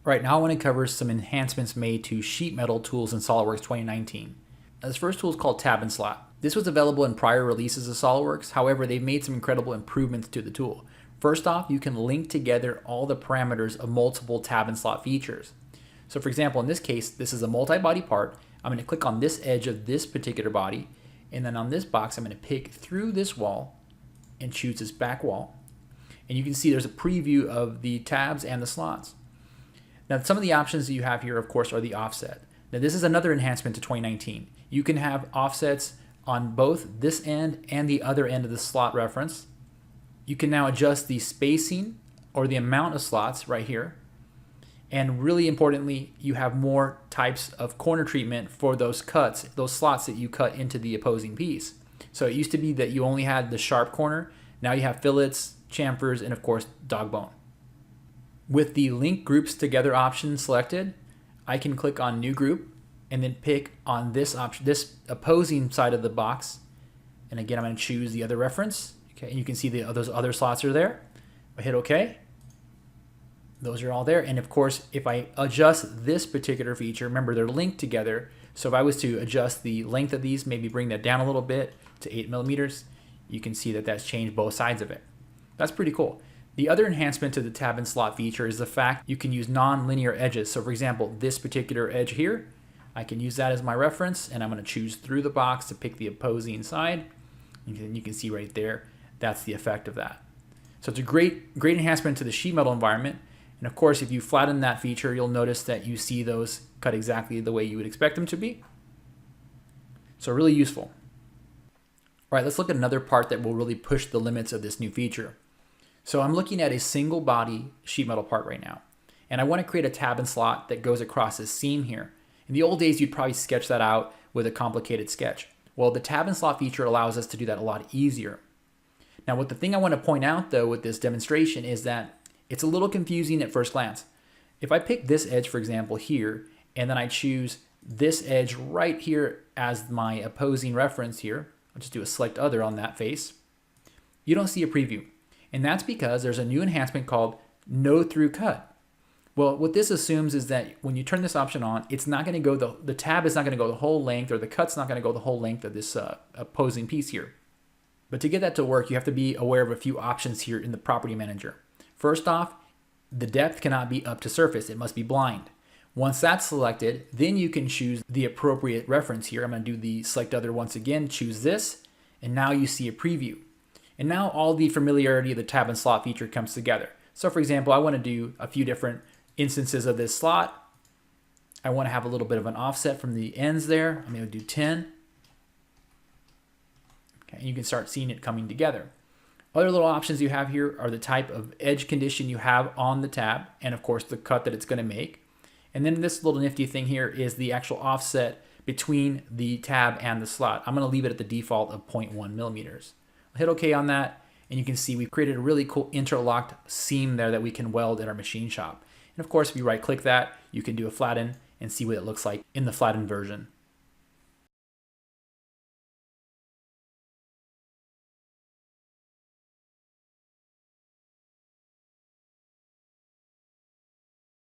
All right, now I want to cover some enhancements made to sheet metal tools in SOLIDWORKS 2019. Now, this first tool is called Tab and Slot. This was available in prior releases of SOLIDWORKS, however, they've made some incredible improvements to the tool. First off, you can link together all the parameters of multiple tab and slot features. So for example, in this case, this is a multi-body part. I'm going to click on this edge of this particular body, and then on this box, I'm going to pick through this wall and choose this back wall. And you can see there's a preview of the tabs and the slots. Now, some of the options that you have here, of course, are the offset. Now, this is another enhancement to 2019. You can have offsets on both this end and the other end of the slot reference. You can now adjust the spacing or the amount of slots right here. And really importantly, you have more types of corner treatment for those cuts, those slots that you cut into the opposing piece. So it used to be that you only had the sharp corner. Now you have fillets, chamfers, and of course, dog bone. With the link groups together option selected, I can click on new group and then pick on this option, this opposing side of the box. And again, I'm going to choose the other reference. Okay, and you can see those other slots are there. I hit OK. Those are all there. And of course, if I adjust this particular feature, remember they're linked together. So if I was to adjust the length of these, maybe bring that down a little bit to 8 millimeters, you can see that that's changed both sides of it. That's pretty cool. The other enhancement to the tab and slot feature is the fact you can use nonlinear edges. So for example, this particular edge here, I can use that as my reference, and I'm going to choose through the box to pick the opposing side. And you can see right there, that's the effect of that. So it's a great enhancement to the sheet metal environment. And of course, if you flatten that feature, you'll notice that you see those cut exactly the way you would expect them to be. So really useful. All right, let's look at another part that will really push the limits of this new feature. So I'm looking at a single body sheet metal part right now, and I want to create a tab and slot that goes across this seam here. In the old days, you'd probably sketch that out with a complicated sketch. Well, the tab and slot feature allows us to do that a lot easier. Now, the thing I want to point out though with this demonstration is that it's a little confusing at first glance. If I pick this edge, for example, here, and then I choose this edge right here as my opposing reference here, I'll just do a select other on that face, you don't see a preview. And that's because there's a new enhancement called no through cut. Well, what this assumes is that when you turn this option on, it's not going to go the tab is not going to go the whole length, or the cut's not going to go the whole length of this opposing piece here. But to get that to work, you have to be aware of a few options here in the property manager. First off, the depth cannot be up to surface. It must be blind. Once that's selected, then you can choose the appropriate reference here. I'm going to do the select other once again, choose this, and now you see a preview. And now all the familiarity of the tab and slot feature comes together. So for example, I want to do a few different instances of this slot. I want to have a little bit of an offset from the ends there. I'm going to do 10. Okay, and you can start seeing it coming together. Other little options you have here are the type of edge condition you have on the tab, and of course the cut that it's going to make. And then this little nifty thing here is the actual offset between the tab and the slot. I'm going to leave it at the default of 0.1 millimeters. Hit OK on that, and you can see we've created a really cool interlocked seam there that we can weld in our machine shop. And of course, if you right click that, you can do a flatten and see what it looks like in the flattened version.